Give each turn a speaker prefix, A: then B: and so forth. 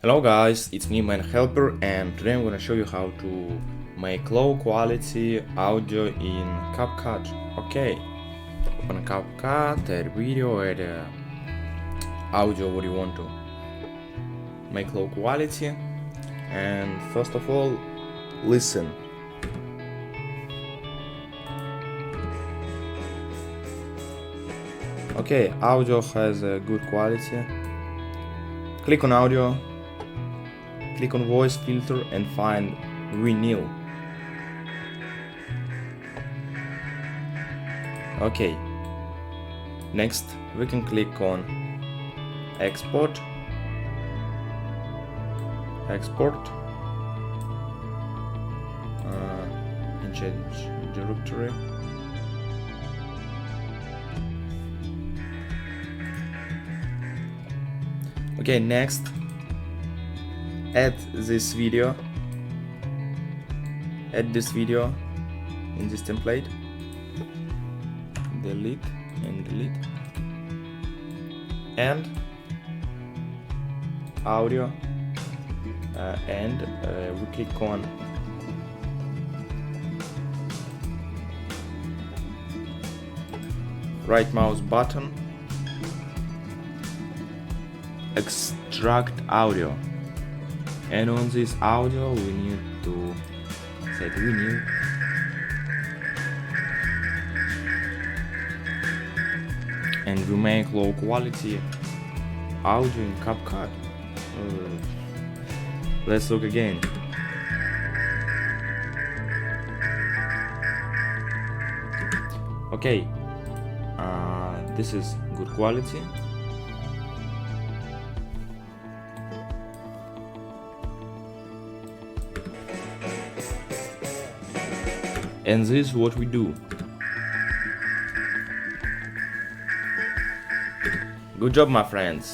A: Hello guys, it's me Man Helper, and today I'm gonna show you how to make low quality audio in CapCut. Okay, open CapCut, add video, add audio what you want to make low quality, and first of all, listen. Okay, audio has a good quality. Click on audio, click on voice filter and find renew. Okay, next we can click on export, and change directory. Okay, next add this video in this template, delete and audio, and we click on right mouse button, extract audio, and on this audio we need to set renew. And we make low quality audio in CapCut. Let's look again. Okay, this is good quality. And this is what we do. Good job, my friends.